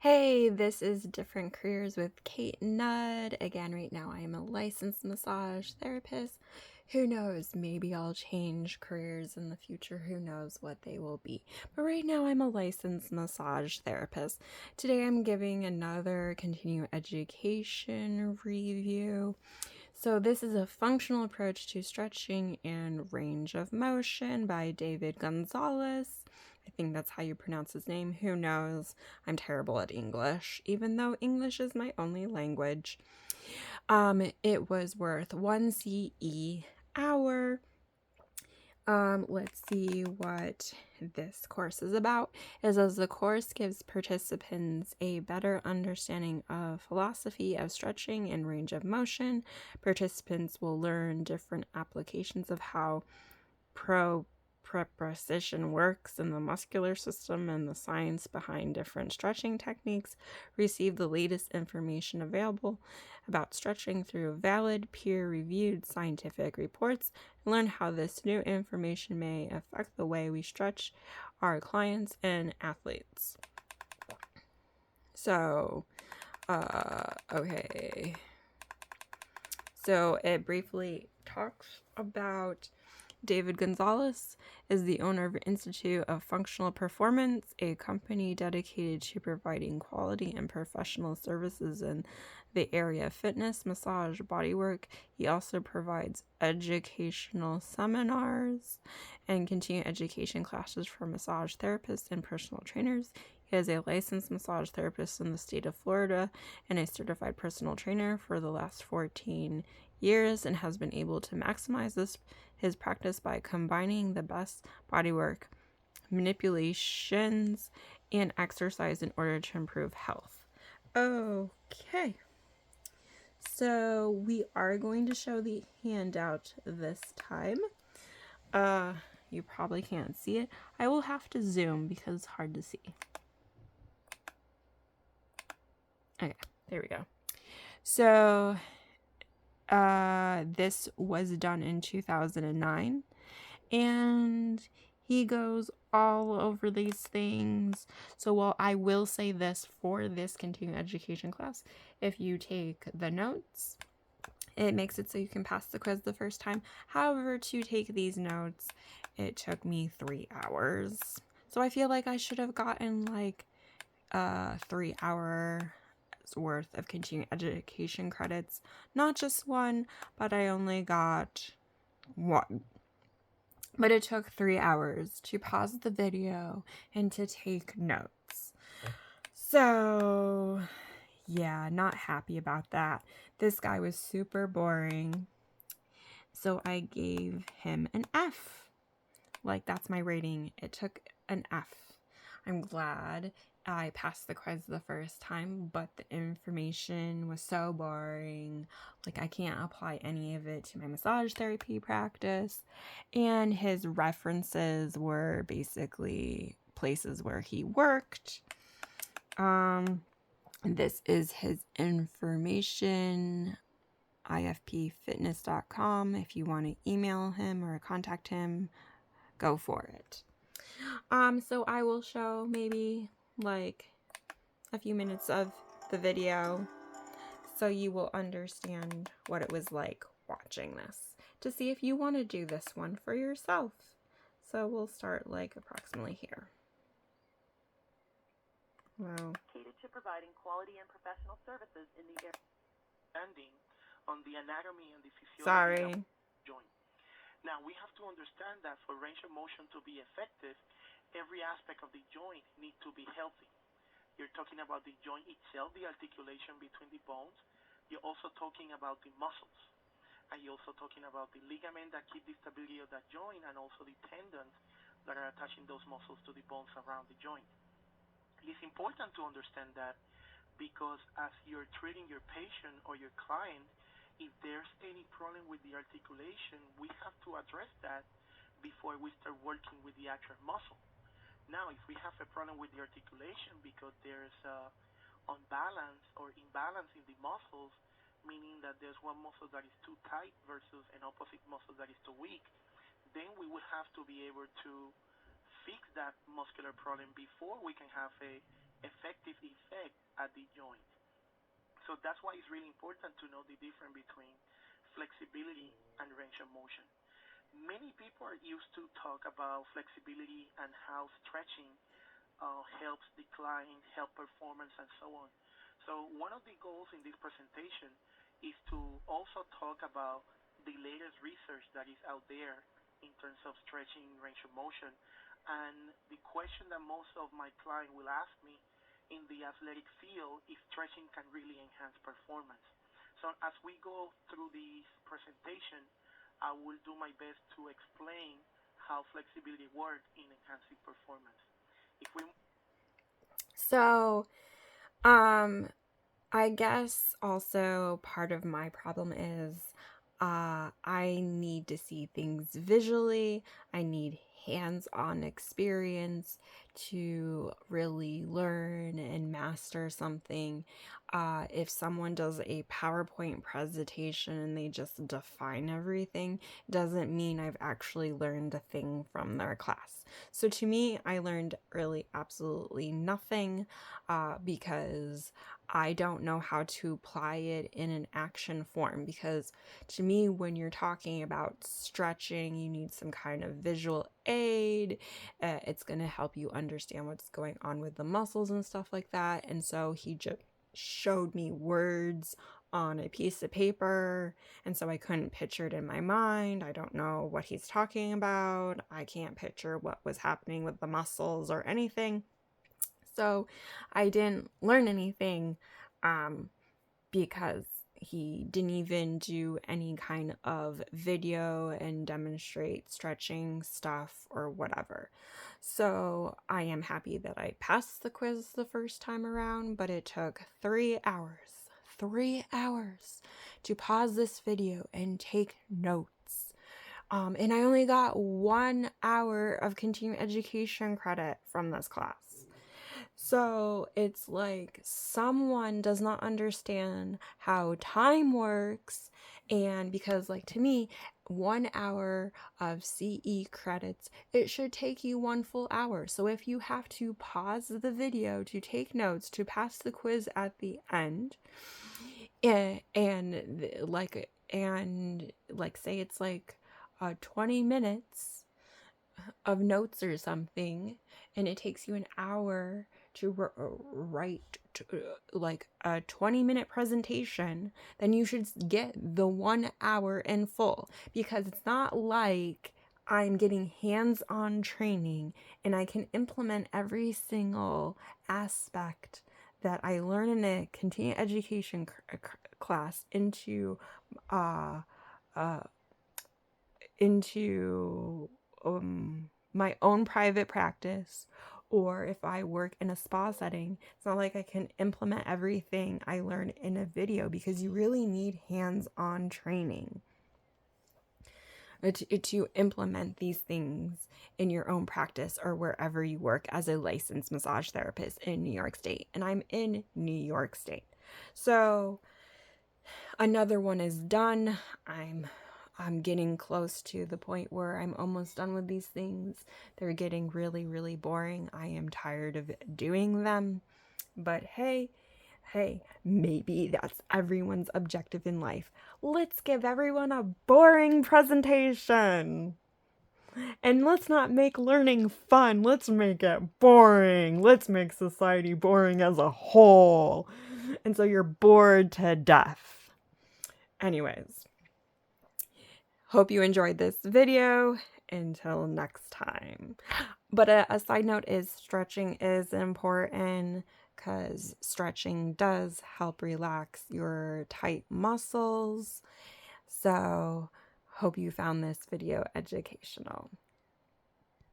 Hey, this is Different Careers with Kate Nudd. Again, right now I am a licensed massage therapist. Who knows? Maybe I'll change careers in the future. Who knows what they will be. But right now I'm a licensed massage therapist. Today I'm giving another continuing education review. So this is a functional approach to stretching and range of motion by David Gonzalez. I think that's how you pronounce his name. Who knows? I'm terrible at English, even though English is my only language. It was worth 1 CE hour. Let's see what this course is about. It says the course gives participants a better understanding of philosophy of stretching and range of motion. Participants will learn different applications of how proprioception works in the muscular system and the science behind different stretching techniques, receive the latest information available about stretching through valid, peer-reviewed scientific reports, and learn how this new information may affect the way we stretch our clients and athletes. So, okay. So it briefly talks about David Gonzalez is the owner of Institute of Functional Performance, a company dedicated to providing quality and professional services in the area of fitness, massage, bodywork. He also provides educational seminars and continuing education classes for massage therapists and personal trainers. He is a licensed massage therapist in the state of Florida and a certified personal trainer for the last 14 years and has been able to maximize his practice by combining the best bodywork, manipulations, and exercise in order to improve health. Okay. So we are going to show the handout this time. You probably can't see it. I will have to zoom because it's hard to see. Okay, there we go. So this was done in 2009, and he goes all over these things. So while I will say this for this continuing education class, if you take the notes, it makes it so you can pass the quiz the first time. However, to take these notes, it took me 3 hours. So I feel like I should have gotten like 3 hour worth of continuing education credits. Not just one, but I only got one. But it took 3 hours to pause the video and to take notes. So, yeah, not happy about that. This guy was super boring. So I gave him an F. Like, that's my rating. It took an F. I'm glad I passed the quiz the first time, but the information was so boring. Like, I can't apply any of it to my massage therapy practice. And his references were basically places where he worked. This is his information, ifpfitness.com. If you want to email him or contact him, go for it. So I will show maybe like a few minutes of the video so you will understand what it was like watching this to see if you want to do this one for yourself. So we'll start like approximately here. Wow. Dedicated to providing quality and professional services in the area. Standing on the anatomy and the physiology of the joint. Now, we have to understand that for range of motion to be effective, every aspect of the joint needs to be healthy. You're talking about the joint itself, the articulation between the bones. You're also talking about the muscles. And you're also talking about the ligament that keep the stability of that joint and also the tendons that are attaching those muscles to the bones around the joint. It's important to understand that because as you're treating your patient or your client, if there's any problem with the articulation, we have to address that before we start working with the actual muscle. Now, if we have a problem with the articulation because there's unbalance or imbalance in the muscles, meaning that there's one muscle that is too tight versus an opposite muscle that is too weak, then we will have to be able to fix that muscular problem before we can have a effective effect at the joint. So that's why it's really important to know the difference between flexibility and range of motion. Many people are used to talk about flexibility and how stretching helps decline, help performance, and so on. So one of the goals in this presentation is to also talk about the latest research that is out there in terms of stretching range of motion. And the question that most of my clients will ask me in the athletic field is stretching can really enhance performance. So as we go through this presentation, I will do my best to explain how flexibility works in enhancing performance. If we So, um, I guess also part of my problem is I need to see things visually. I need hands-on experience to really learn and master something. If someone does a PowerPoint presentation and they just define everything, doesn't mean I've actually learned a thing from their class. So to me, I learned really absolutely nothing because I don't know how to apply it in an action form. Because to me, when you're talking about stretching, you need some kind of visual aid. It's going to help you understand what's going on with the muscles and stuff like that. And so he just showed me words on a piece of paper, and so I couldn't picture it in my mind. I don't know what he's talking about. I can't picture what was happening with the muscles or anything. So I didn't learn anything because he didn't even do any kind of video and demonstrate stretching stuff or whatever. So I am happy that I passed the quiz the first time around, but it took 3 hours. 3 hours to pause this video and take notes. And I only got 1 hour of continuing education credit from this class. So it's like someone does not understand how time works. And because, like, to me, 1 hour of CE credits, it should take you 1 full hour. So if you have to pause the video to take notes to pass the quiz at the end, and like say it's like 20 minutes of notes or something, and it takes you an hour to write like a 20-minute presentation, then you should get the 1 hour in full, because it's not like I'm getting hands-on training and I can implement every single aspect that I learn in a continuing education class uh, uh, into my own private practice, or if I work in a spa setting. It's not like I can implement everything I learn in a video, because you really need hands-on training to implement these things in your own practice or wherever you work as a licensed massage therapist in New York State. And I'm in New York State. So another one is done. I'm getting close to the point where I'm almost done with these things. They're getting really, really boring. I am tired of doing them. But hey, maybe that's everyone's objective in life. Let's give everyone a boring presentation. And let's not make learning fun. Let's make it boring. Let's make society boring as a whole. And so you're bored to death. Anyways, hope you enjoyed this video. Until next time. But a side note is stretching is important, because stretching does help relax your tight muscles. So hope you found this video educational.